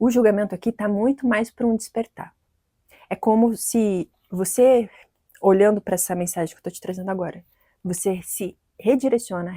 O julgamento aqui está muito mais para um despertar. É como se você, olhando para essa mensagem que eu estou te trazendo agora, você se redireciona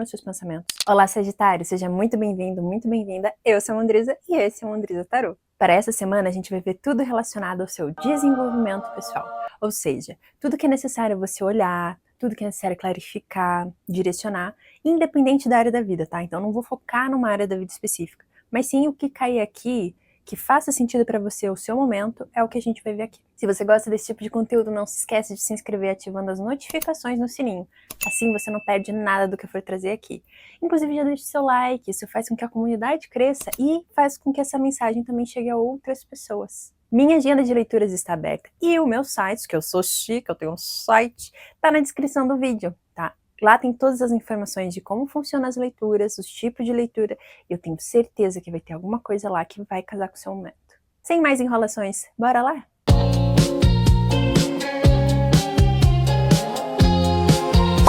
os seus pensamentos. Olá, Sagitário, seja muito bem-vindo, muito bem-vinda. Eu sou a Andresa e esse é o Andresa Tarô. Para essa semana, a gente vai ver tudo relacionado ao seu desenvolvimento pessoal. Ou seja, tudo que é necessário você olhar, tudo que é necessário clarificar, direcionar, independente da área da vida, tá? Então não vou focar numa área da vida específica, mas sim o que cair aqui que faça sentido para você o seu momento, é o que a gente vai ver aqui. Se você gosta desse tipo de conteúdo, não se esquece de se inscrever ativando as notificações no sininho. Assim você não perde nada do que eu for trazer aqui. Inclusive já deixe seu like, isso faz com que a comunidade cresça e faz com que essa mensagem também chegue a outras pessoas. Minha agenda de leituras está aberta e o meu site, que eu sou chique, eu tenho um site, tá na descrição do vídeo, tá? Lá tem todas as informações de como funcionam as leituras, os tipos de leitura, e eu tenho certeza que vai ter alguma coisa lá que vai casar com o seu momento. Sem mais enrolações, bora lá?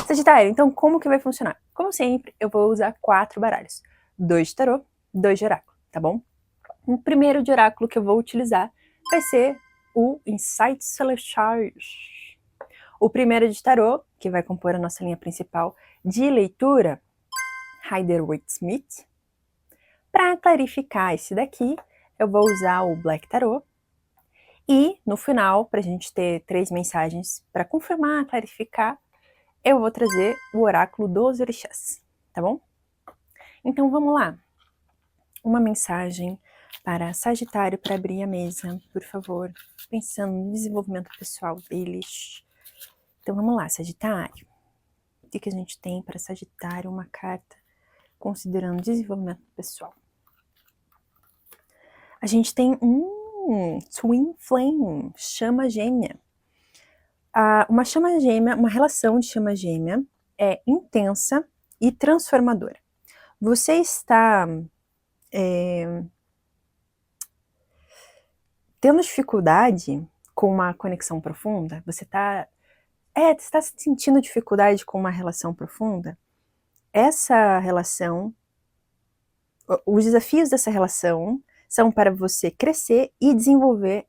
Sagitário, então como que vai funcionar? Como sempre, eu vou usar 4 baralhos. 2 de tarô, 2 de oráculo, tá bom? O primeiro de oráculo que eu vou utilizar vai ser o Insights Celestiais. O primeiro de tarô, que vai compor a nossa linha principal de leitura, Rider-Waite-Smith. Para clarificar esse daqui, eu vou usar o Black Tarot. E, no final, para a gente ter 3 mensagens para confirmar, clarificar, eu vou trazer o oráculo dos orixás, tá bom? Então, vamos lá. Uma mensagem para Sagitário para abrir a mesa, por favor, pensando no desenvolvimento pessoal deles. Então, vamos lá, Sagitário. O que a gente tem para Sagitário? Uma carta considerando desenvolvimento pessoal. A gente tem Twin Flame, chama gêmea. Uma chama gêmea, uma relação de chama gêmea é intensa e transformadora. Você está tendo dificuldade com uma conexão profunda? Você está sentindo dificuldade com uma relação profunda? Essa relação, os desafios dessa relação são para você crescer e desenvolver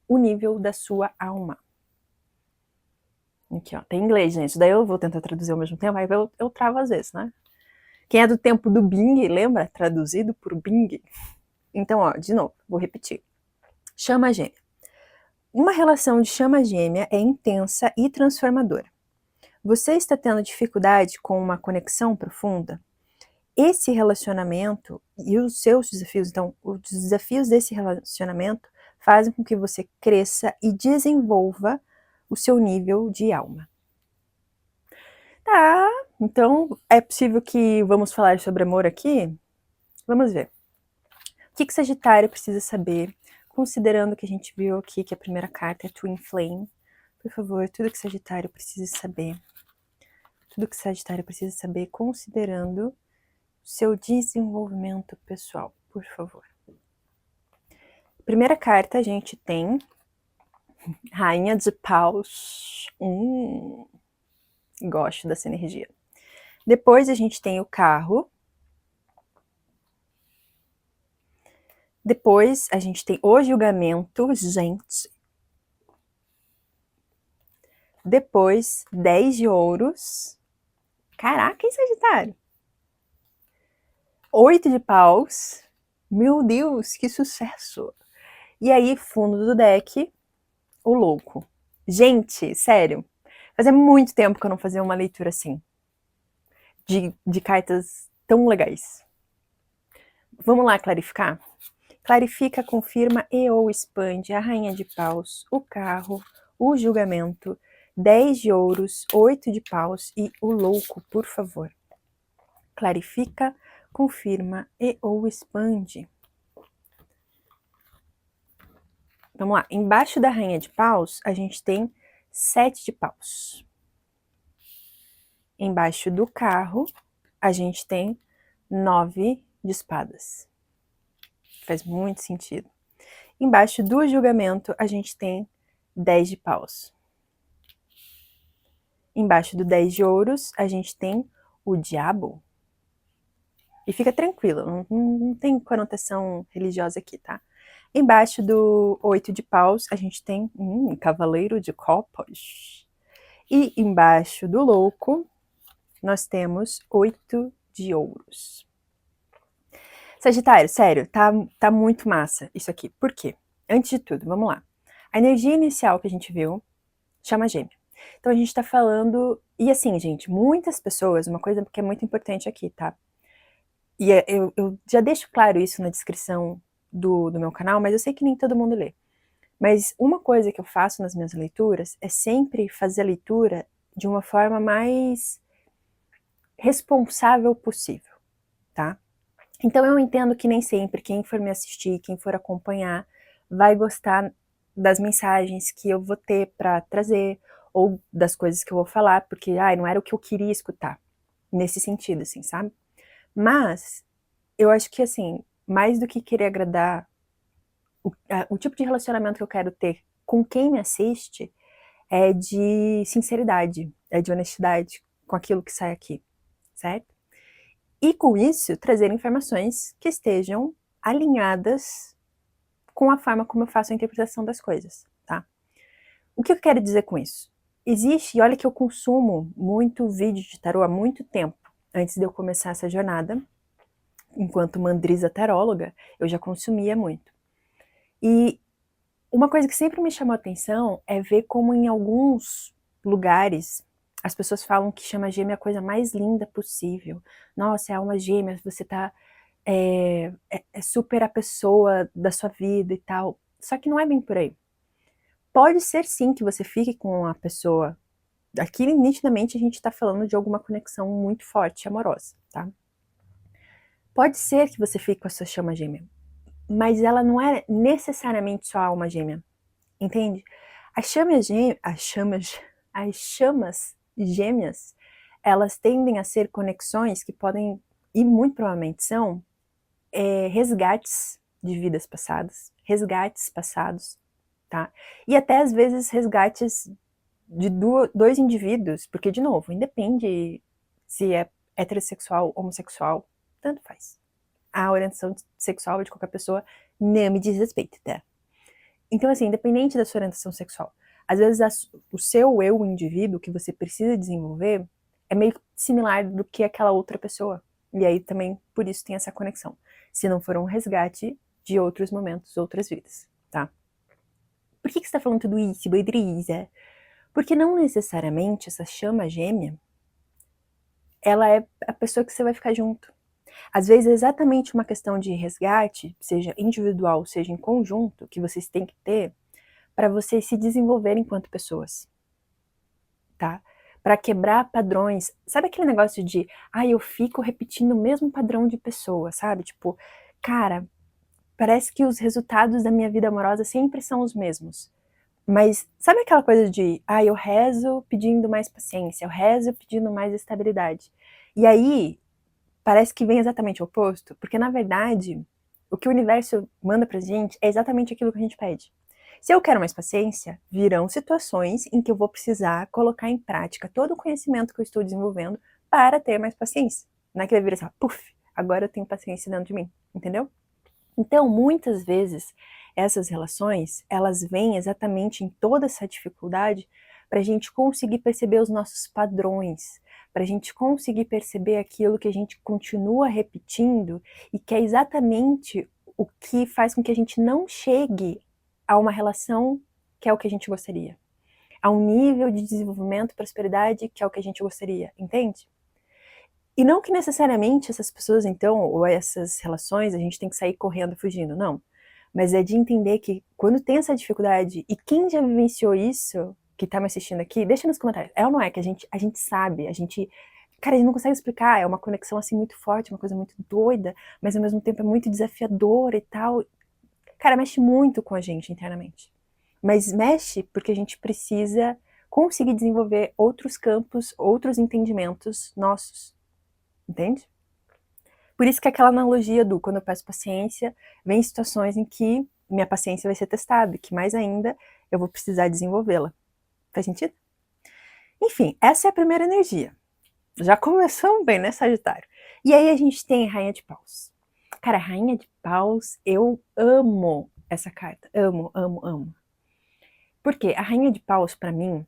o nível da sua alma. Aqui, ó, tem inglês, gente. Daí eu vou tentar traduzir ao mesmo tempo, aí eu travo às vezes, né? Quem é do tempo do Bing, lembra? Traduzido por Bing. Então, ó, de novo, vou repetir. Chama gêmea. Uma relação de chama gêmea é intensa e transformadora. Você está tendo dificuldade com uma conexão profunda? Esse relacionamento e os seus desafios, então, os desafios desse relacionamento fazem com que você cresça e desenvolva o seu nível de alma. Tá, então é possível que vamos falar sobre amor aqui? Vamos ver. O que Sagitário precisa saber, considerando que a gente viu aqui que a primeira carta é Twin Flame? Por favor, tudo que Sagitário precisa saber. Tudo que Sagitário precisa saber, considerando o seu desenvolvimento pessoal, por favor. Primeira carta a gente tem Rainha de Paus. Gosto dessa energia. Depois a gente tem o Carro. Depois a gente tem o Julgamento, gente. Depois, 10 de ouros. Caraca, hein, Sagitário? 8 de paus. Meu Deus, que sucesso! E aí, fundo do deck, o louco. Gente, sério, fazia muito tempo que eu não fazia uma leitura assim. De cartas tão legais. Vamos lá clarificar? Clarifica, confirma e ou expande a Rainha de Paus, o Carro, o Julgamento, 10 de ouros, 8 de paus e o louco, por favor. Clarifica, confirma e ou expande. Vamos lá, embaixo da Rainha de Paus, a gente tem 7 de paus. Embaixo do Carro, a gente tem 9 de espadas. Faz muito sentido. Embaixo do Julgamento, a gente tem 10 de paus. Embaixo do 10 de ouros, a gente tem o Diabo. E fica tranquilo, não tem conotação religiosa aqui, tá? Embaixo do 8 de paus, a gente tem cavaleiro de copas. E embaixo do louco, nós temos 8 de ouros. Sagitário, sério, tá muito massa isso aqui. Por quê? Antes de tudo, vamos lá. A energia inicial que a gente viu chama gêmea. Então a gente tá falando... E assim, gente, muitas pessoas... Uma coisa que é muito importante aqui, tá? E eu já deixo claro isso na descrição do meu canal, mas eu sei que nem todo mundo lê. Mas uma coisa que eu faço nas minhas leituras é sempre fazer a leitura de uma forma mais responsável possível, tá? Então eu entendo que nem sempre quem for me assistir, quem for acompanhar, vai gostar das mensagens que eu vou ter para trazer, ou das coisas que eu vou falar, porque não era o que eu queria escutar, nesse sentido, assim, sabe? Mas eu acho que, assim, mais do que querer agradar o tipo de relacionamento que eu quero ter com quem me assiste é de sinceridade, é de honestidade com aquilo que sai aqui, certo? E com isso, trazer informações que estejam alinhadas com a forma como eu faço a interpretação das coisas, tá? O que eu quero dizer com isso? Existe, e olha que eu consumo muito vídeo de tarô há muito tempo, antes de eu começar essa jornada, enquanto mandrisa taróloga, eu já consumia muito. E uma coisa que sempre me chamou a atenção é ver como em alguns lugares as pessoas falam que chama gêmea é a coisa mais linda possível. Nossa, é alma gêmea, você tá é super a pessoa da sua vida e tal. Só que não é bem por aí. Pode ser sim que você fique com a pessoa. Aqui, nitidamente, a gente tá falando de alguma conexão muito forte, amorosa, tá? Pode ser que você fique com a sua chama gêmea, mas ela não é necessariamente sua alma gêmea, entende? As chamas gêmeas, elas tendem a ser conexões que podem, e muito provavelmente são, resgates de vidas passadas, resgates passados, tá? E até às vezes resgates de dois indivíduos, porque, de novo, independe se é heterossexual, homossexual, tanto faz. A orientação sexual de qualquer pessoa não me diz respeito, tá? Então, assim, independente da sua orientação sexual, às vezes o seu eu, o indivíduo, que você precisa desenvolver, é meio similar do que aquela outra pessoa. E aí também, por isso, tem essa conexão. Se não for um resgate de outros momentos, outras vidas, tá? Por que você tá falando tudo isso, Beatriz? Porque não necessariamente essa chama gêmea, ela é a pessoa que você vai ficar junto. Às vezes é exatamente uma questão de resgate, seja individual, seja em conjunto, que vocês têm que ter para vocês se desenvolverem enquanto pessoas, tá? Para quebrar padrões. Sabe aquele negócio de, eu fico repetindo o mesmo padrão de pessoa, sabe? Tipo, cara, parece que os resultados da minha vida amorosa sempre são os mesmos. Mas sabe aquela coisa de, eu rezo pedindo mais paciência, eu rezo pedindo mais estabilidade. E aí, parece que vem exatamente o oposto, porque na verdade, o que o universo manda pra gente é exatamente aquilo que a gente pede. Se eu quero mais paciência, virão situações em que eu vou precisar colocar em prática todo o conhecimento que eu estou desenvolvendo para ter mais paciência. Não é que vai virar assim, puf, agora eu tenho paciência dentro de mim, entendeu? Então, muitas vezes, essas relações, elas vêm exatamente em toda essa dificuldade para a gente conseguir perceber os nossos padrões, para a gente conseguir perceber aquilo que a gente continua repetindo e que é exatamente o que faz com que a gente não chegue a uma relação que é o que a gente gostaria, a um nível de desenvolvimento e prosperidade que é o que a gente gostaria, entende? E não que necessariamente essas pessoas, então, ou essas relações, a gente tem que sair correndo, fugindo, não. Mas é de entender que quando tem essa dificuldade, e quem já vivenciou isso, que tá me assistindo aqui, deixa nos comentários. É ou não é que a gente sabe, cara, a gente não consegue explicar, é uma conexão assim muito forte, uma coisa muito doida, mas ao mesmo tempo é muito desafiadora e tal. Cara, mexe muito com a gente internamente. Mas mexe porque a gente precisa conseguir desenvolver outros campos, outros entendimentos nossos. Entende? Por isso que é aquela analogia do quando eu peço paciência, vem situações em que minha paciência vai ser testada, e que mais ainda eu vou precisar desenvolvê-la. Faz sentido? Enfim, essa é a primeira energia. Já começamos bem, né, Sagitário? E aí a gente tem a Rainha de Paus. Cara, a Rainha de Paus, eu amo essa carta. Amo, amo, amo. Por quê? A Rainha de Paus, pra mim,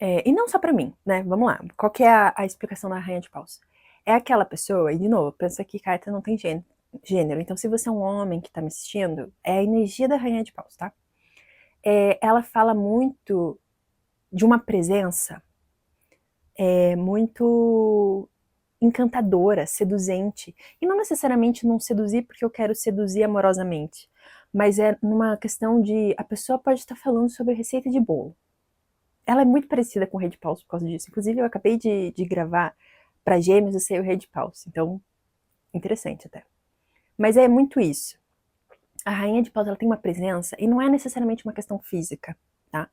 e não só pra mim, né? Vamos lá. Qual que é a explicação da Rainha de Paus? É aquela pessoa, e de novo, pensa que carta não tem gênero. Então, se você é um homem que tá me assistindo, é a energia da Rainha de Paus, tá? Ela fala muito de uma presença muito encantadora, seduzente. E não necessariamente não seduzir porque eu quero seduzir amorosamente, mas é numa questão de a pessoa pode estar falando sobre receita de bolo. Ela é muito parecida com o Rei de Paus por causa disso. Inclusive, eu acabei de gravar para Gêmeos e sei o Rei de Paus. Então, interessante até. Mas é muito isso. A Rainha de Paus, ela tem uma presença, e não é necessariamente uma questão física, tá?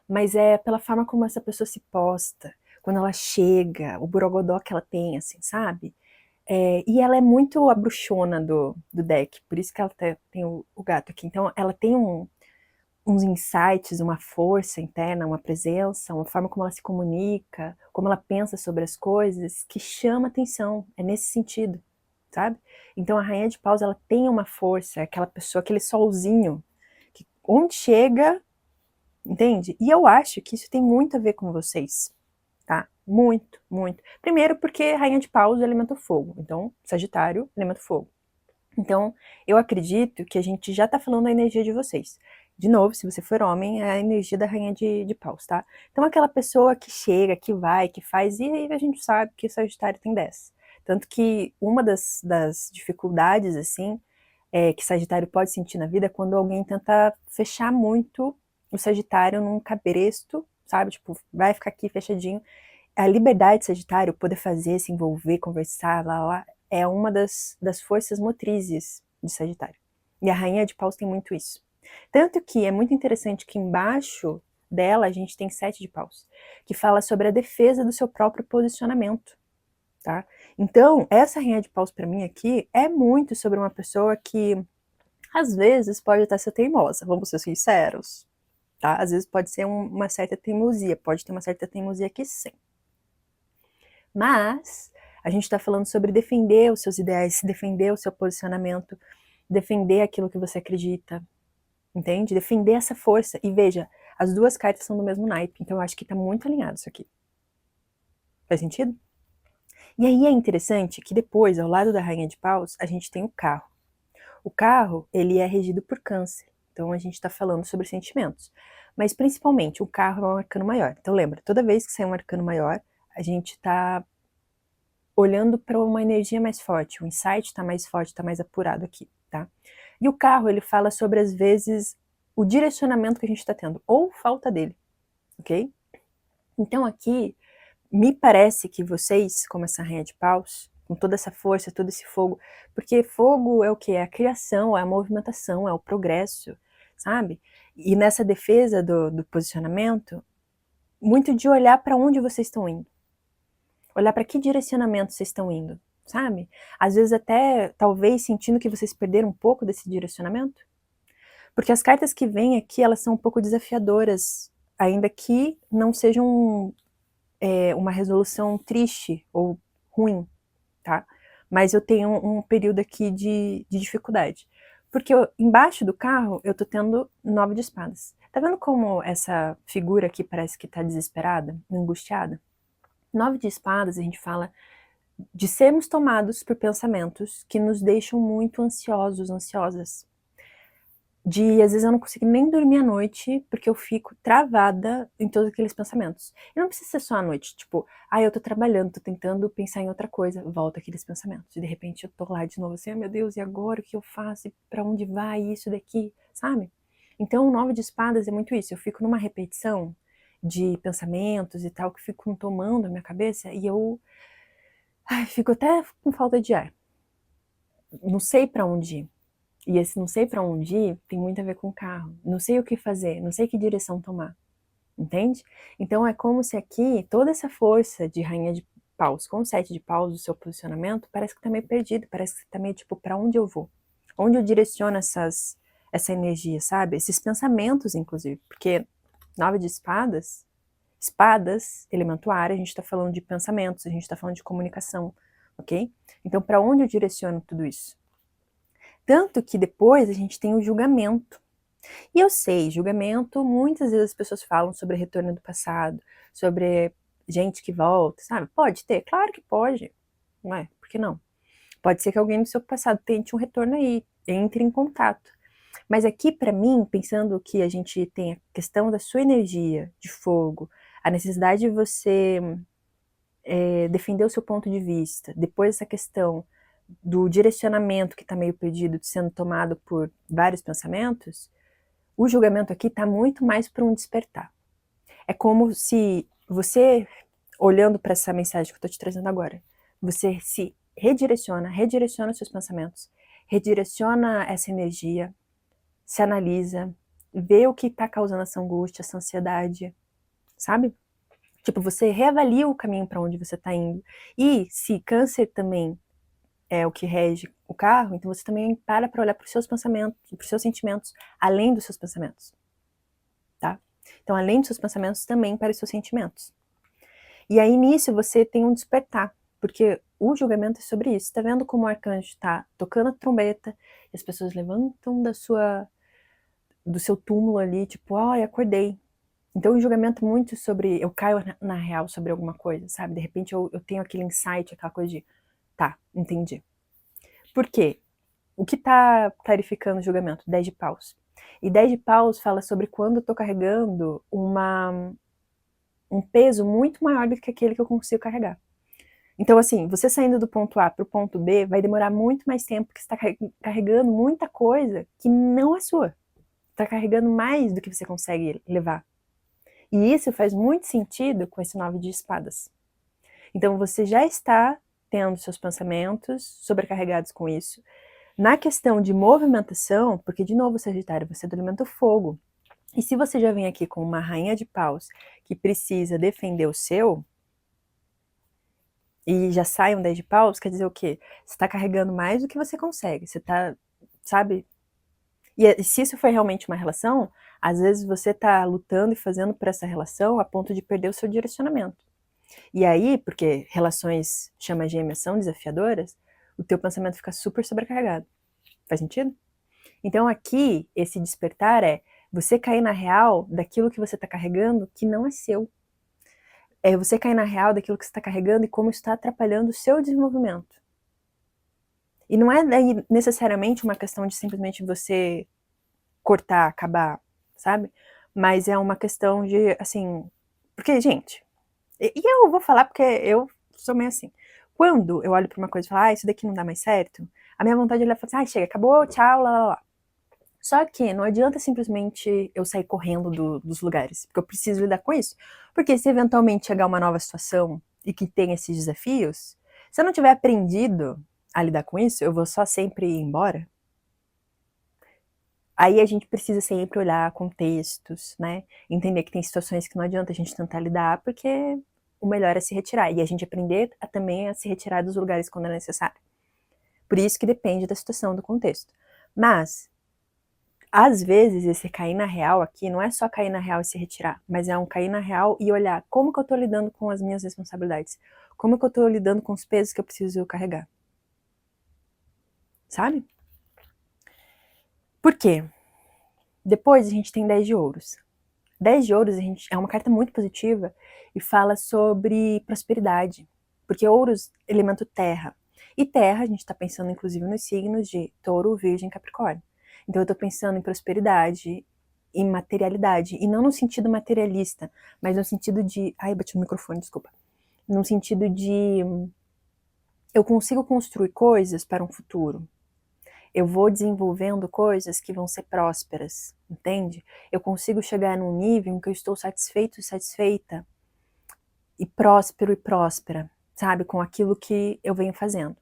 Mas é pela forma como essa pessoa se posta, quando ela chega, o borogodó que ela tem, assim, sabe? E ela é muito a bruxona do deck, por isso que ela tem o gato aqui. Então, ela tem uns insights, uma força interna, uma presença, uma forma como ela se comunica, como ela pensa sobre as coisas, que chama atenção. É nesse sentido, sabe? Então a Rainha de Paus, ela tem uma força, aquela pessoa, aquele solzinho, que onde chega, entende? E eu acho que isso tem muito a ver com vocês, tá? Muito, muito. Primeiro porque Rainha de Paus elementa fogo, então Sagitário elementa fogo. Então, eu acredito que a gente já tá falando da energia de vocês. De novo, se você for homem, é a energia da Rainha de Paus, tá? Então, aquela pessoa que chega, que vai, que faz, e aí a gente sabe que o Sagitário tem 10. Tanto que uma das dificuldades, assim, que Sagitário pode sentir na vida é quando alguém tenta fechar muito o Sagitário num cabresto, sabe? Tipo, vai ficar aqui fechadinho. A liberdade de Sagitário, poder fazer, se envolver, conversar, lá, é uma das forças motrizes de Sagitário. E a Rainha de Paus tem muito isso. Tanto que é muito interessante que embaixo dela a gente tem 7 de Paus, que fala sobre a defesa do seu próprio posicionamento, tá? Então, essa Rainha de Paus para mim aqui é muito sobre uma pessoa que às vezes pode até ser teimosa, vamos ser sinceros, tá? Às vezes pode ser uma certa teimosia, pode ter uma certa teimosia aqui sim. Mas a gente está falando sobre defender os seus ideais, defender o seu posicionamento, defender aquilo que você acredita, entende? Defender essa força. E veja, as duas cartas são do mesmo naipe, então eu acho que está muito alinhado isso aqui. Faz sentido? E aí é interessante que depois, ao lado da Rainha de Paus, a gente tem o carro. O carro, ele é regido por Câncer, então a gente está falando sobre sentimentos. Mas principalmente, o carro é um arcano maior. Então lembra, toda vez que sai um arcano maior, a gente está olhando para uma energia mais forte, o insight está mais forte, está mais apurado aqui, tá? E o carro, ele fala sobre, às vezes, o direcionamento que a gente está tendo, ou falta dele, ok? Então aqui, me parece que vocês, como essa Rainha de Paus, com toda essa força, todo esse fogo, porque fogo é o que? É a criação, é a movimentação, é o progresso, sabe? E nessa defesa do posicionamento, muito de olhar para onde vocês estão indo. Olhar para que direcionamento vocês estão indo, sabe? Às vezes até, talvez, sentindo que vocês perderam um pouco desse direcionamento. Porque as cartas que vêm aqui, elas são um pouco desafiadoras, ainda que não sejam uma resolução triste ou ruim, tá? Mas eu tenho um período aqui de dificuldade. Porque embaixo do carro, eu tô tendo 9 de espadas. Tá vendo como essa figura aqui parece que tá desesperada, angustiada? 9 de espadas, a gente fala de sermos tomados por pensamentos que nos deixam muito ansiosos, ansiosas. De, às vezes, eu não consigo nem dormir à noite porque eu fico travada em todos aqueles pensamentos. E não precisa ser só à noite, tipo, eu tô trabalhando, tô tentando pensar em outra coisa, volta aqueles pensamentos. E de repente eu tô lá de novo assim, meu Deus, e agora o que eu faço? E pra onde vai isso daqui, sabe? Então o 9 de espadas é muito isso, eu fico numa repetição de pensamentos e tal, que ficam tomando a minha cabeça e eu fico até com falta de ar. Não sei pra onde ir. E esse não sei pra onde ir tem muito a ver com o carro. Não sei o que fazer, não sei que direção tomar. Entende? Então é como se aqui toda essa força de Rainha de Paus com 7 de Paus, o seu posicionamento, parece que tá meio perdido, parece que tá meio tipo, pra onde eu vou? Onde eu direciono essa energia, sabe? Esses pensamentos, inclusive. Porque 9 de espadas, elemento ar, a gente tá falando de pensamentos, a gente tá falando de comunicação. ok? Então, para onde eu direciono tudo isso? Tanto que depois a gente tem o julgamento. E eu sei, julgamento, muitas vezes as pessoas falam sobre retorno do passado, sobre gente que volta, sabe? Pode ter? Claro que pode. Não é? Por que não? Pode ser que alguém do seu passado tente um retorno aí, entre em contato. Mas aqui, para mim, pensando que a gente tem a questão da sua energia de fogo, a necessidade de você defender o seu ponto de vista, depois essa questão do direcionamento que está meio perdido, sendo tomado por vários pensamentos, o julgamento aqui está muito mais para um despertar. É como se você, olhando para essa mensagem que eu estou te trazendo agora, você se redireciona os seus pensamentos, redireciona essa energia, se analisa, vê o que está causando essa angústia, essa ansiedade, sabe? Tipo, você reavalia o caminho para onde você está indo. E se câncer também é o que rege o carro, então você também para olhar para os seus pensamentos, para os seus sentimentos, além dos seus pensamentos, tá? Então, além dos seus pensamentos, também para os seus sentimentos. E aí, nisso, você tem um despertar, porque o julgamento é sobre isso. Tá vendo como o arcanjo está tocando a trombeta e as pessoas levantam do seu túmulo ali, tipo, ai, acordei. Então, o julgamento muito sobre, eu caio na real sobre alguma coisa, sabe? De repente eu tenho aquele insight, aquela coisa de, tá, entendi. Por quê? O que tá clarificando o julgamento? 10 de paus. E 10 de paus fala sobre quando eu tô carregando um peso muito maior do que aquele que eu consigo carregar. Então, assim, você saindo do ponto A para o ponto B vai demorar muito mais tempo, porque você está carregando muita coisa que não é sua. Está carregando mais do que você consegue levar. E isso faz muito sentido com esse 9 de espadas. Então, você já está tendo seus pensamentos sobrecarregados com isso. Na questão de movimentação, porque, de novo, Sagitário, você é do elemento fogo. E se você já vem aqui com uma rainha de paus que precisa defender o seu, e já sai um 10 de paus, quer dizer o quê? Você tá carregando mais do que você consegue. Você tá, sabe? E se isso foi realmente uma relação, às vezes você tá lutando e fazendo por essa relação a ponto de perder o seu direcionamento. E aí, porque relações chama gêmeas são desafiadoras, o teu pensamento fica super sobrecarregado. Faz sentido? Então aqui, esse despertar é você cair na real daquilo que você tá carregando que não é seu. É você cair na real daquilo que você está carregando e como está atrapalhando o seu desenvolvimento. E não é daí necessariamente uma questão de simplesmente você cortar, acabar, sabe? Mas é uma questão de, assim... Porque, gente, e eu vou falar porque eu sou meio assim. Quando eu olho para uma coisa e falo, ah, isso daqui não dá mais certo, a minha vontade é olhar e falar assim, ah, chega, acabou, tchau, lá, lá, lá. Só que não adianta simplesmente eu sair correndo dos lugares, porque eu preciso lidar com isso. Porque se eventualmente chegar uma nova situação e que tem esses desafios, se eu não tiver aprendido a lidar com isso, eu vou só sempre ir embora. Aí a gente precisa sempre olhar contextos, né? Entender que tem situações que não adianta a gente tentar lidar, porque o melhor é se retirar. E a gente aprender também a se retirar dos lugares quando é necessário. Por isso que depende da situação, do contexto. Mas às vezes, esse cair na real aqui não é só cair na real e se retirar, mas é um cair na real e olhar como que eu tô lidando com as minhas responsabilidades, como que eu tô lidando com os pesos que eu preciso carregar. Sabe? Por quê? Depois a gente tem 10 de ouros. 10 de ouros é uma carta muito positiva e fala sobre prosperidade, porque ouros, elemento terra. E terra, a gente tá pensando inclusive nos signos de touro, virgem e capricórnio. Então eu tô pensando em prosperidade, em materialidade, e não no sentido materialista, mas no sentido de... Ai, bati no microfone, desculpa. No sentido de... eu consigo construir coisas para um futuro. Eu vou desenvolvendo coisas que vão ser prósperas, entende? Eu consigo chegar num nível em que eu estou satisfeito e satisfeita, e próspero e próspera, sabe? Com aquilo que eu venho fazendo.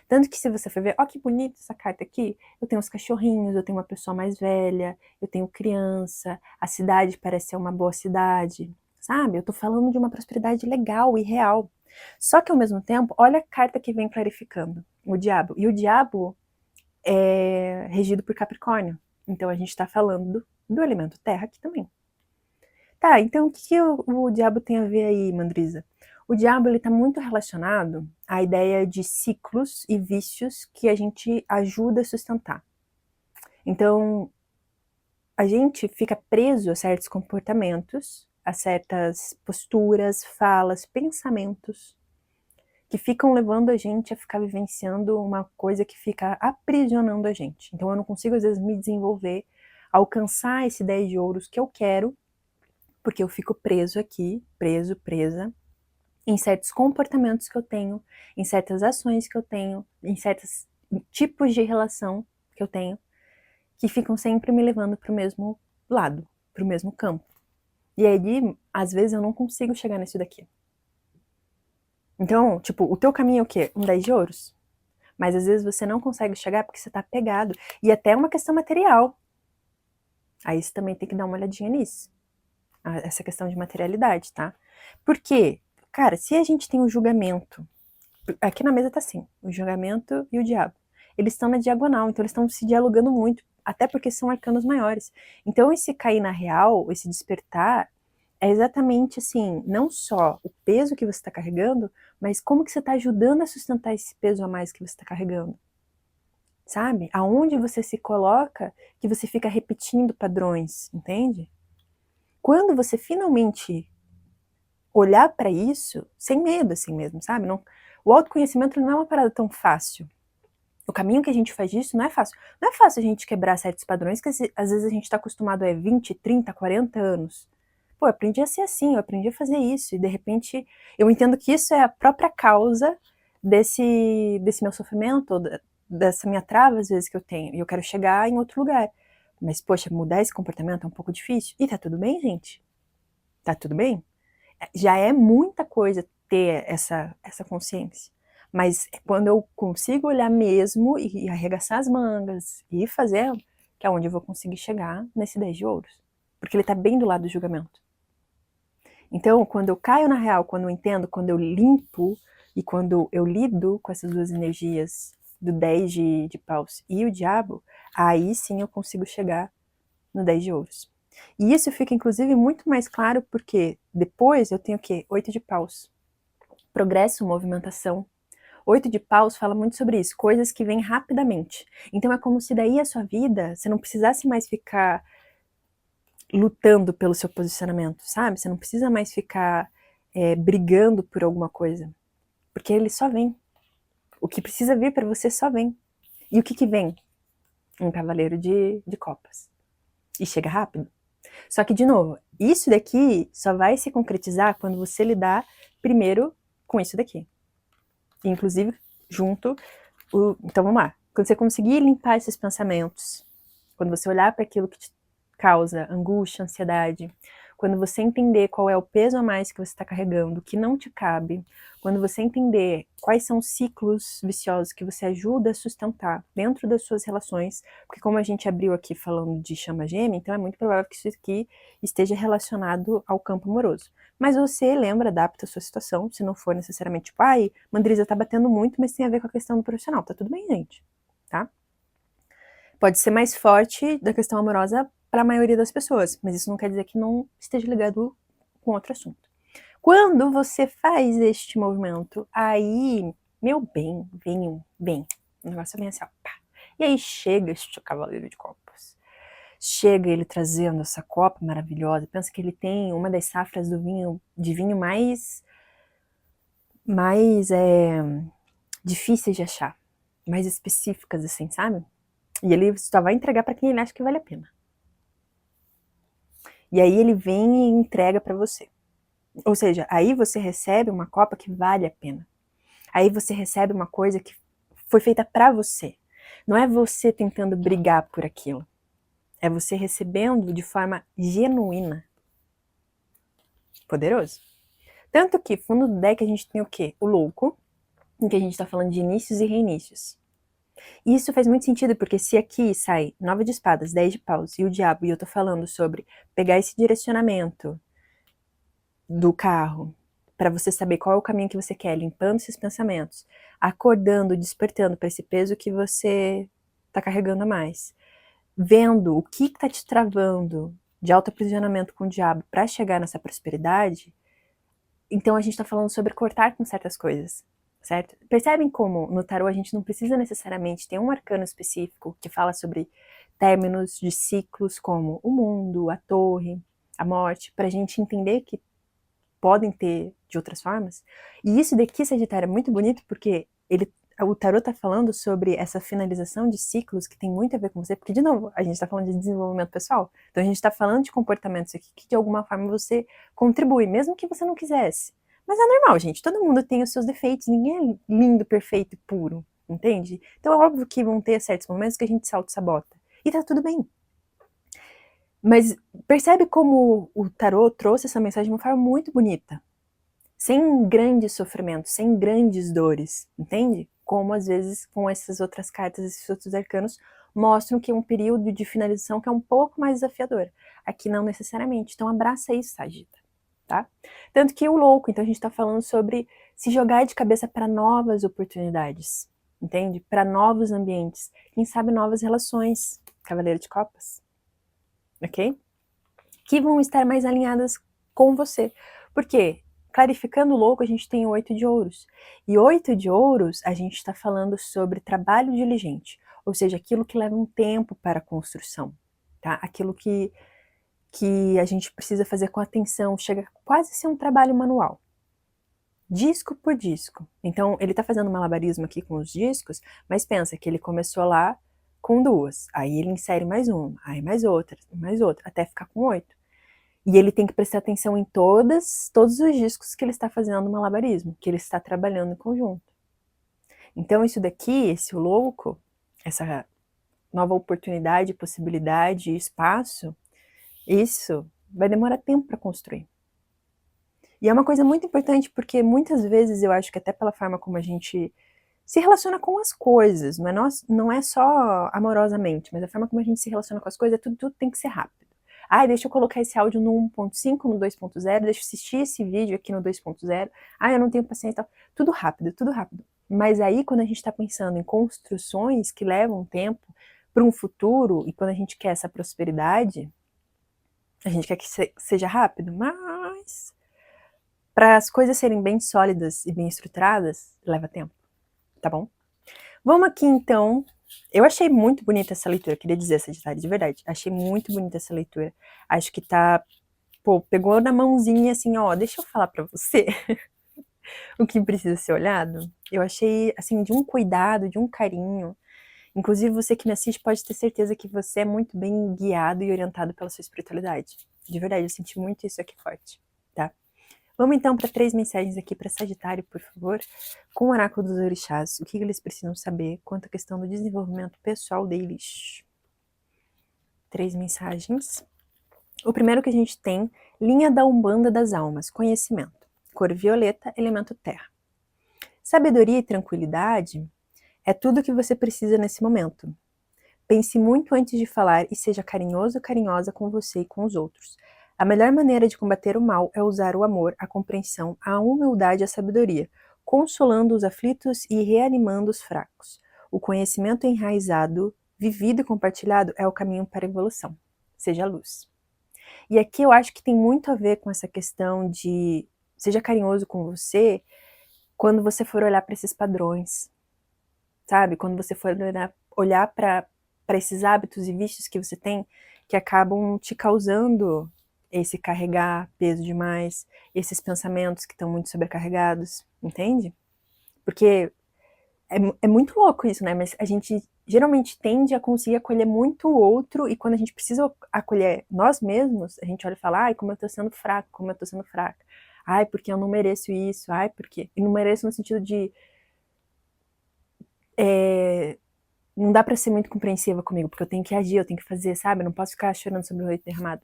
Tanto que se você for ver, ó que bonita essa carta aqui, eu tenho os cachorrinhos, eu tenho uma pessoa mais velha, eu tenho criança, a cidade parece ser uma boa cidade, sabe? Eu tô falando de uma prosperidade legal e real. Só que ao mesmo tempo, olha a carta que vem clarificando, o diabo. E o diabo é regido por Capricórnio. Então a gente tá falando do elemento terra aqui também. Tá, então o que o diabo tem a ver aí, Mandrisa? O diabo, ele tá muito relacionado a ideia de ciclos e vícios que a gente ajuda a sustentar. Então, a gente fica preso a certos comportamentos, a certas posturas, falas, pensamentos, que ficam levando a gente a ficar vivenciando uma coisa que fica aprisionando a gente. Então eu não consigo, às vezes, me desenvolver, alcançar esse 10 de ouros que eu quero, porque eu fico preso aqui, presa, em certos comportamentos que eu tenho, em certas ações que eu tenho, em certos tipos de relação que eu tenho, que ficam sempre me levando para o mesmo lado, para o mesmo campo. E aí, às vezes, eu não consigo chegar nisso daqui. Então, tipo, o teu caminho é o quê? Um 10 de ouros. Mas às vezes você não consegue chegar porque você tá pegado. E até é uma questão material. Aí você também tem que dar uma olhadinha nisso. Essa questão de materialidade, tá? Por quê? Cara, se a gente tem o julgamento, aqui na mesa tá assim, o julgamento e o diabo. Eles estão na diagonal, então eles estão se dialogando muito, até porque são arcanos maiores. Então esse cair na real, esse despertar, é exatamente assim, não só o peso que você está carregando, mas como que você está ajudando a sustentar esse peso a mais que você está carregando. Sabe? Aonde você se coloca que você fica repetindo padrões, entende? Quando você finalmente olhar para isso, sem medo assim mesmo, sabe? Não, o autoconhecimento não é uma parada tão fácil. O caminho que a gente faz disso não é fácil. Não é fácil a gente quebrar certos padrões que às vezes a gente está acostumado a 20, 30, 40 anos. Pô, eu aprendi a ser assim, eu aprendi a fazer isso, e de repente eu entendo que isso é a própria causa desse meu sofrimento, dessa minha trava às vezes que eu tenho, e eu quero chegar em outro lugar. Mas, poxa, mudar esse comportamento é um pouco difícil. E tá tudo bem, gente? Tá tudo bem? Já é muita coisa ter essa consciência. Mas quando eu consigo olhar mesmo e arregaçar as mangas e fazer, que é onde eu vou conseguir chegar nesse 10 de ouros. Porque ele tá bem do lado do julgamento. Então, quando eu caio na real, quando eu entendo, quando eu limpo e quando eu lido com essas duas energias do 10 de paus e o diabo, aí sim eu consigo chegar no 10 de ouros. E isso fica, inclusive, muito mais claro porque depois eu tenho o quê? 8 de paus. Progresso, movimentação. 8 de paus fala muito sobre isso, coisas que vêm rapidamente. Então é como se daí a sua vida, você não precisasse mais ficar lutando pelo seu posicionamento, sabe? Você não precisa mais ficar brigando por alguma coisa, porque ele só vem. O que precisa vir para você só vem. E o que vem? Um cavaleiro de copas. E chega rápido. Só que, de novo, isso daqui só vai se concretizar quando você lidar primeiro com isso daqui. Inclusive, junto. Então vamos lá. Quando você conseguir limpar esses pensamentos, quando você olhar para aquilo que te causa angústia, ansiedade, quando você entender qual é o peso a mais que você está carregando, que não te cabe, quando você entender quais são os ciclos viciosos que você ajuda a sustentar dentro das suas relações, porque como a gente abriu aqui falando de chama gêmea, então é muito provável que isso aqui esteja relacionado ao campo amoroso. Mas você lembra, adapta a sua situação, se não for necessariamente tipo, ai, Mandrisa tá batendo muito, mas tem a ver com a questão do profissional, tá tudo bem, gente, tá? Pode ser mais forte da questão amorosa para a maioria das pessoas, mas isso não quer dizer que não esteja ligado com outro assunto. Quando você faz este movimento, aí, meu bem, vem. O negócio vem assim, ó, pá. E aí chega este cavaleiro de copas. Chega ele trazendo essa copa maravilhosa. Pensa que ele tem uma das safras do vinho, de vinho mais difíceis de achar. Mais específicas, assim, sabe? E ele só vai entregar para quem ele acha que vale a pena. E aí ele vem e entrega para você. Ou seja, aí você recebe uma copa que vale a pena. Aí você recebe uma coisa que foi feita para você. Não é você tentando brigar por aquilo. É você recebendo de forma genuína. Poderoso. Tanto que, fundo do deck, a gente tem o quê? O louco, em que a gente tá falando de inícios e reinícios. E isso faz muito sentido, porque se aqui sai 9 de espadas, 10 de paus e o diabo, e eu tô falando sobre pegar esse direcionamento do carro, para você saber qual é o caminho que você quer, limpando esses pensamentos, acordando, despertando para esse peso que você tá carregando a mais, vendo o que tá te travando de autoaprisionamento com o diabo para chegar nessa prosperidade, então a gente tá falando sobre cortar com certas coisas, certo? Percebem como no tarô a gente não precisa necessariamente ter um arcano específico que fala sobre términos de ciclos como o mundo, a torre, a morte, para a gente entender que podem ter de outras formas. E isso daqui, Sagitário, é muito bonito porque o tarô tá falando sobre essa finalização de ciclos que tem muito a ver com você, porque, de novo, a gente tá falando de desenvolvimento pessoal, então a gente tá falando de comportamentos aqui que de alguma forma você contribui, mesmo que você não quisesse. Mas é normal, gente, todo mundo tem os seus defeitos, ninguém é lindo, perfeito e puro, entende? Então é óbvio que vão ter certos momentos que a gente se auto-sabota, e tá tudo bem. Mas percebe como o tarô trouxe essa mensagem de uma forma muito bonita, sem grandes sofrimentos, sem grandes dores, entende? Como às vezes com essas outras cartas, esses outros arcanos, mostram que é um período de finalização que é um pouco mais desafiador. Aqui não necessariamente, então abraça isso, Sagita, tá? Tanto que o louco, então a gente tá falando sobre se jogar de cabeça para novas oportunidades, entende? Para novos ambientes, quem sabe novas relações, Cavaleiro de Copas, ok? Que vão estar mais alinhadas com você. Por quê? Clarificando o louco, a gente tem o 8 de ouros. E 8 de ouros, a gente está falando sobre trabalho diligente, ou seja, aquilo que leva um tempo para a construção, tá? Aquilo que a gente precisa fazer com atenção, chega quase a ser um trabalho manual. Disco por disco. Então, ele está fazendo malabarismo aqui com os discos, mas pensa que ele começou lá com 2, aí ele insere mais uma, aí mais outra, até ficar com 8. E ele tem que prestar atenção em todos os discos que ele está fazendo malabarismo, que ele está trabalhando em conjunto. Então isso daqui, esse louco, essa nova oportunidade, possibilidade, espaço, isso vai demorar tempo para construir. E é uma coisa muito importante porque muitas vezes eu acho que até pela forma como a gente se relaciona com as coisas, não é só amorosamente, mas a forma como a gente se relaciona com as coisas, tudo tem que ser rápido. Deixa eu colocar esse áudio no 1.5, no 2.0, deixa eu assistir esse vídeo aqui no 2.0. Eu não tenho paciência e tal. Tudo rápido, tudo rápido. Mas aí, quando a gente está pensando em construções que levam tempo para um futuro, e quando a gente quer essa prosperidade, a gente quer que seja rápido, mas para as coisas serem bem sólidas e bem estruturadas, leva tempo, tá bom? Vamos aqui, então. Eu achei muito bonita essa leitura, queria dizer, Sagitário, de verdade. Achei muito bonita essa leitura. Acho que tá, pegou na mãozinha assim, ó, deixa eu falar pra você o que precisa ser olhado. Eu achei, assim, de um cuidado, de um carinho. Inclusive, você que me assiste pode ter certeza que você é muito bem guiado e orientado pela sua espiritualidade. De verdade, eu senti muito isso aqui forte, tá? Vamos então para 3 mensagens aqui para Sagitário, por favor, com o oráculo dos orixás, o que eles precisam saber quanto à questão do desenvolvimento pessoal deles. 3 mensagens. O primeiro que a gente tem, linha da Umbanda das Almas, conhecimento. Cor violeta, elemento terra. Sabedoria e tranquilidade é tudo o que você precisa nesse momento. Pense muito antes de falar e seja carinhoso ou carinhosa com você e com os outros. A melhor maneira de combater o mal é usar o amor, a compreensão, a humildade e a sabedoria, consolando os aflitos e reanimando os fracos. O conhecimento enraizado, vivido e compartilhado é o caminho para a evolução. Seja luz. E aqui eu acho que tem muito a ver com essa questão de seja carinhoso com você quando você for olhar para esses padrões, sabe? Quando você for olhar para esses hábitos e vícios que você tem que acabam te causando esse carregar peso demais, esses pensamentos que estão muito sobrecarregados, entende? Porque é muito louco isso, né? Mas a gente geralmente tende a conseguir acolher muito o outro e quando a gente precisa acolher nós mesmos, a gente olha e fala, ai, como eu tô sendo fraco, como eu tô sendo fraca. Ai, porque eu não mereço isso, ai, porque... E não mereço no sentido de... não dá pra ser muito compreensiva comigo, porque eu tenho que agir, eu tenho que fazer, sabe? Eu não posso ficar chorando sobre o leite derramado.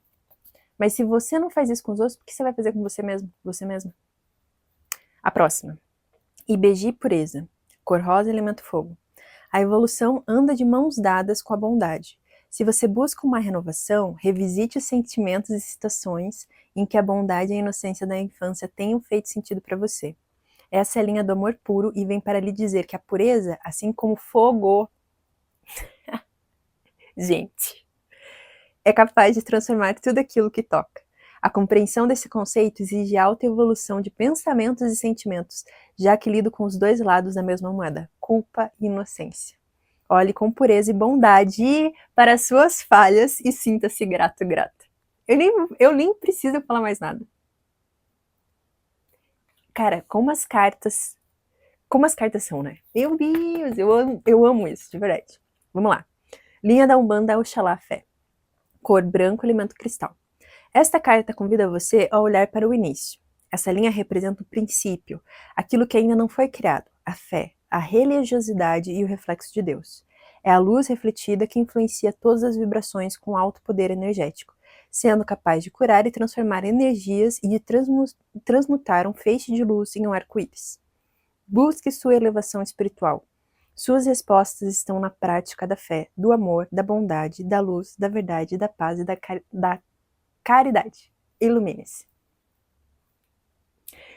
Mas se você não faz isso com os outros, por que você vai fazer com você mesmo, você mesma? A próxima. IBG e pureza. Cor rosa, elemento fogo. A evolução anda de mãos dadas com a bondade. Se você busca uma renovação, revisite os sentimentos e situações em que a bondade e a inocência da infância tenham feito sentido para você. Essa é a linha do amor puro e vem para lhe dizer que a pureza, assim como fogo, gente, é capaz de transformar tudo aquilo que toca. A compreensão desse conceito exige alta evolução de pensamentos e sentimentos, já que lido com os dois lados da mesma moeda, culpa e inocência. Olhe com pureza e bondade para as suas falhas e sinta-se grato, grata. Eu nem preciso falar mais nada. Cara, como as cartas são, né? Meu Deus, eu amo isso, de verdade. Vamos lá. Linha da Umbanda Oxalá Fé. Cor branco, elemento cristal. Esta carta convida você a olhar para o início. Essa linha representa o princípio, aquilo que ainda não foi criado, a fé, a religiosidade e o reflexo de Deus. É a luz refletida que influencia todas as vibrações com alto poder energético, sendo capaz de curar e transformar energias e de transmutar um feixe de luz em um arco-íris. Busque sua elevação espiritual. Suas respostas estão na prática da fé, do amor, da bondade, da luz, da verdade, da paz e da caridade. Ilumine-se.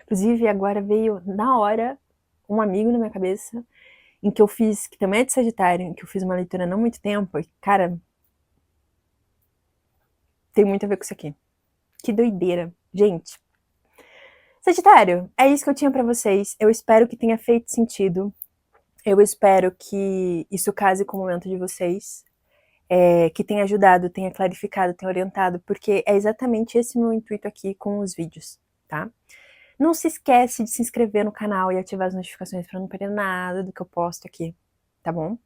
Inclusive, agora veio na hora um amigo na minha cabeça, em que eu fiz, que também é de Sagitário, em que eu fiz uma leitura há não muito tempo, e, cara, tem muito a ver com isso aqui. Que doideira. Gente, Sagitário, é isso que eu tinha pra vocês. Eu espero que tenha feito sentido. Eu espero que isso case com o momento de vocês. Que tenha ajudado, tenha clarificado, tenha orientado, porque é exatamente esse meu intuito aqui com os vídeos, tá? Não se esquece de se inscrever no canal e ativar as notificações para não perder nada do que eu posto aqui, tá bom?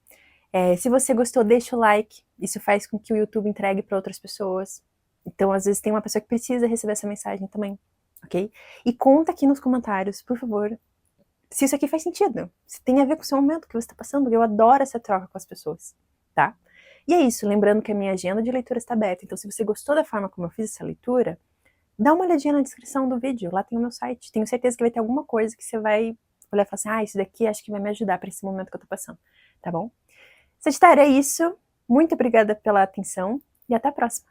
Se você gostou, deixa o like, isso faz com que o YouTube entregue para outras pessoas. Então, às vezes tem uma pessoa que precisa receber essa mensagem também, ok? E conta aqui nos comentários, por favor, se isso aqui faz sentido, se tem a ver com o seu momento que você está passando. Eu adoro essa troca com as pessoas, tá? E é isso, lembrando que a minha agenda de leitura está aberta, então se você gostou da forma como eu fiz essa leitura, dá uma olhadinha na descrição do vídeo, lá tem o meu site. Tenho certeza que vai ter alguma coisa que você vai olhar e falar assim, isso daqui acho que vai me ajudar para esse momento que eu tô passando, tá bom? Sagitário, é isso. Muito obrigada pela atenção e até a próxima.